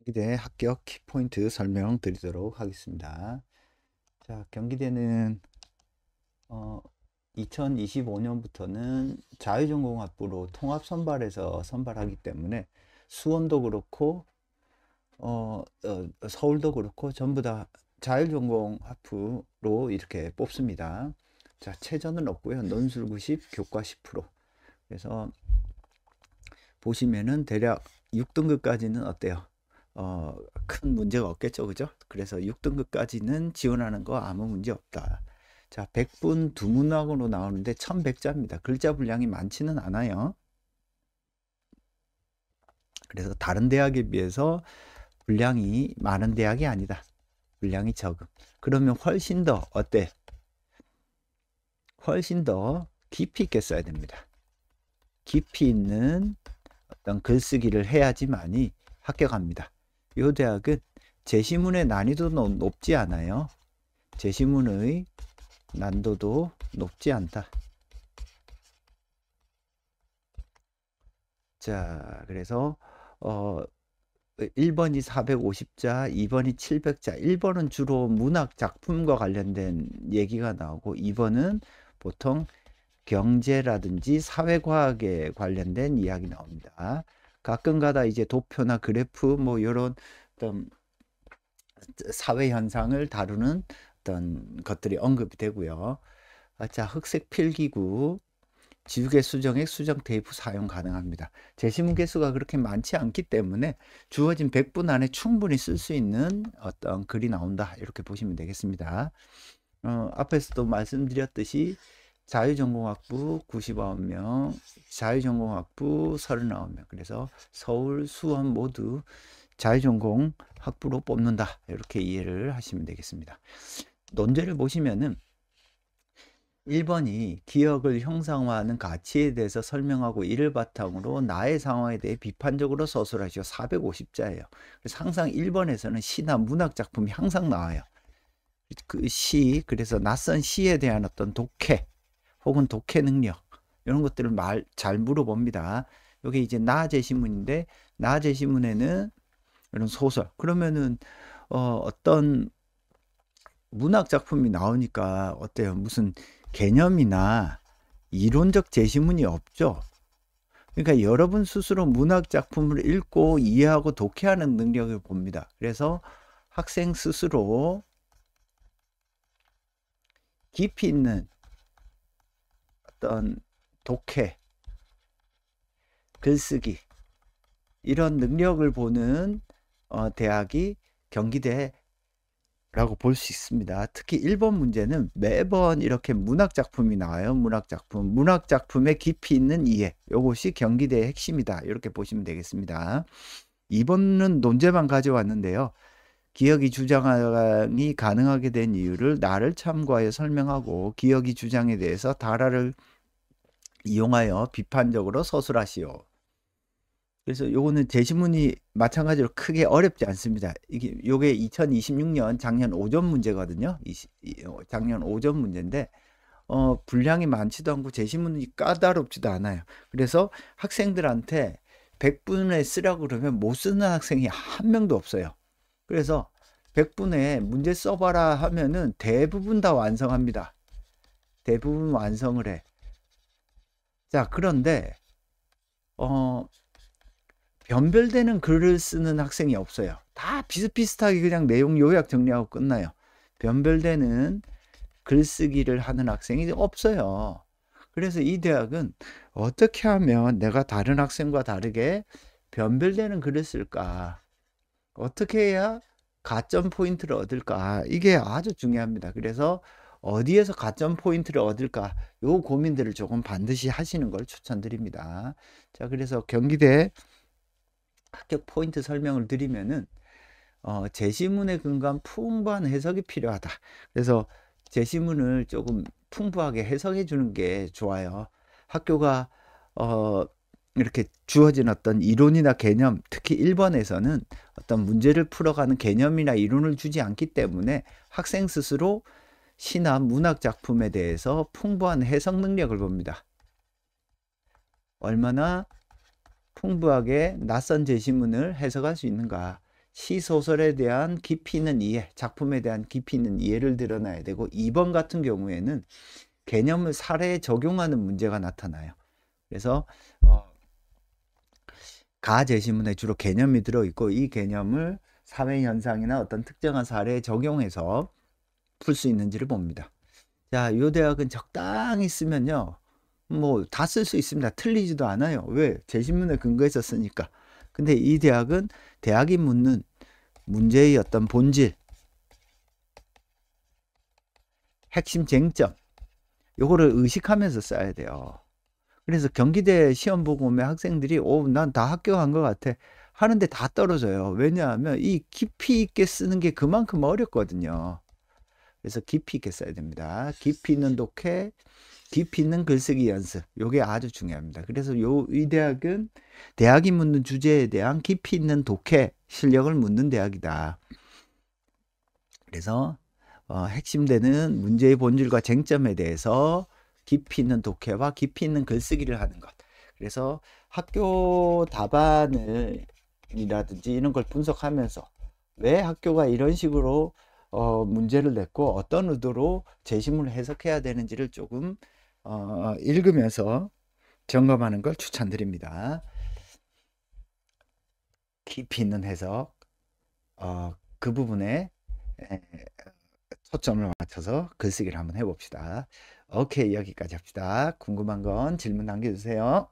경기대 합격 키포인트 설명드리도록 하겠습니다. 자, 경기대는 2025년부터는 자유전공학부로 통합 선발해서 선발하기 때문에 수원도 그렇고 서울도 그렇고 전부 다 자율전공학부로 이렇게 뽑습니다. 자, 최저는 없고요. 논술 90, 교과 10%. 그래서 보시면은 대략 6등급까지는 어때요? 큰 문제가 없겠죠, 그죠? 그래서 6등급까지는 지원하는 거 아무 문제 없다. 자, 100분 두 문항으로 나오는데 1100자입니다. 글자 분량이 많지는 않아요. 그래서 다른 대학에 비해서 분량이 많은 대학이 아니다. 분량이 적음. 그러면 훨씬 더 어때? 훨씬 더 깊이 있게 써야 됩니다. 깊이 있는 어떤 글쓰기를 해야지만이 합격합니다. 이 대학은 제시문의 난이도도 높지 않아요. 제시문의 난도도 높지 않다. 자, 그래서 1번이 450자, 2번이 700자. 1번은 주로 문학 작품과 관련된 얘기가 나오고 2번은 보통 경제라든지 사회과학에 관련된 이야기 나옵니다. 가끔가다 이제 도표나 그래프 뭐 이런 어떤 사회 현상을 다루는 어떤 것들이 언급이 되고요. 자, 흑색 필기구, 지우개 수정액, 수정 테이프 사용 가능합니다. 제시문 개수가 그렇게 많지 않기 때문에 주어진 100분 안에 충분히 쓸 수 있는 어떤 글이 나온다. 이렇게 보시면 되겠습니다. 앞에서도 말씀드렸듯이 자유전공학부 99명, 자유전공학부 39명. 그래서 서울, 수원 모두 자유전공 학부로 뽑는다. 이렇게 이해를 하시면 되겠습니다. 논제를 보시면은 1번이 기억을 형상화하는 가치에 대해서 설명하고 이를 바탕으로 나의 상황에 대해 비판적으로 서술하시오. 450자예요. 그래서 항상 1번에서는 시나 문학 작품이 항상 나와요. 그 시, 그래서 낯선 시에 대한 어떤 독해 혹은 독해 능력 이런 것들을 잘 물어봅니다. 여기 이제 나 제시문인데 나 제시문에는 이런 소설 그러면은 어떤 문학 작품이 나오니까 어때요? 무슨 개념이나 이론적 제시문이 없죠. 그러니까 여러분 스스로 문학 작품을 읽고 이해하고 독해하는 능력을 봅니다. 그래서 학생 스스로 깊이 있는 어떤 독해, 글쓰기 이런 능력을 보는 대학이 경기대라고 볼 수 있습니다. 특히 1번 문제는 매번 이렇게 문학 작품이 나와요. 문학 작품의 깊이 있는 이해. 이것이 경기대의 핵심이다. 이렇게 보시면 되겠습니다. 2번은 논제만 가져왔는데요. 기억이 주장이 가능하게 된 이유를 나를 참고하여 설명하고 기억이 주장에 대해서 다라를 이용하여 비판적으로 서술하시오. 그래서 요거는 제시문이 마찬가지로 크게 어렵지 않습니다. 요게 2026년 작년 5점 문제거든요. 작년 5점 문제인데 분량이 많지도 않고 제시문이 까다롭지도 않아요. 그래서 학생들한테 100분에 쓰라고 그러면 못 쓰는 학생이 한 명도 없어요. 그래서 100분에 문제 써봐라 하면은 대부분 다 완성합니다. 대부분 완성을 해. 자, 그런데 변별되는 글을 쓰는 학생이 없어요. 다 비슷비슷하게 그냥 내용 요약 정리하고 끝나요. 변별되는 글쓰기를 하는 학생이 없어요. 그래서 이 대학은 어떻게 하면 내가 다른 학생과 다르게 변별되는 글을 쓸까? 어떻게 해야 가점 포인트를 얻을까? 이게 아주 중요합니다. 그래서 어디에서 가점 포인트를 얻을까? 요 고민들을 조금 반드시 하시는 걸 추천드립니다. 자, 그래서 경기대 합격 포인트 설명을 드리면은 제시문에 근거한 풍부한 해석이 필요하다. 그래서 제시문을 조금 풍부하게 해석해 주는 게 좋아요. 학교가 이렇게 주어진 어떤 이론이나 개념, 특히 1번에서는 어떤 문제를 풀어가는 개념이나 이론을 주지 않기 때문에 학생 스스로 시나 문학 작품에 대해서 풍부한 해석 능력을 봅니다. 얼마나 풍부하게 낯선 제시문을 해석할 수 있는가. 시 소설에 대한 깊이 있는 이해, 작품에 대한 깊이 있는 이해를 드러나야 되고 2번 같은 경우에는 개념을 사례에 적용하는 문제가 나타나요. 그래서 가제시문에 주로 개념이 들어있고 이 개념을 사회 현상이나 어떤 특정한 사례에 적용해서 풀 수 있는지를 봅니다. 자, 이 대학은 적당히 쓰면요. 뭐 다 쓸 수 있습니다. 틀리지도 않아요. 왜? 제시문에 근거해서 쓰니까. 근데 이 대학은 대학이 묻는 문제의 어떤 본질, 핵심 쟁점, 요거를 의식하면서 써야 돼요. 그래서 경기대 시험 보고 오면 학생들이 난 다 합격한 것 같아 하는데 다 떨어져요. 왜냐하면 이 깊이 있게 쓰는 게 그만큼 어렵거든요. 그래서 깊이 있게 써야 됩니다. 깊이 있는 독해, 깊이 있는 글쓰기 연습. 요게 아주 중요합니다. 그래서 이 대학은 대학이 묻는 주제에 대한 깊이 있는 독해 실력을 묻는 대학이다. 그래서 핵심되는 문제의 본질과 쟁점에 대해서 깊이 있는 독해와 깊이 있는 글쓰기를 하는 것. 그래서 학교 답안을 이라든지 이런 걸 분석하면서 왜 학교가 이런 식으로 문제를 냈고 어떤 의도로 제시문을 해석해야 되는지를 조금 읽으면서 점검하는 걸 추천드립니다. 깊이 있는 해석, 그 부분에 초점을 맞춰서 글쓰기를 한번 해봅시다. 오케이, 여기까지 합시다. 궁금한 건 질문 남겨주세요.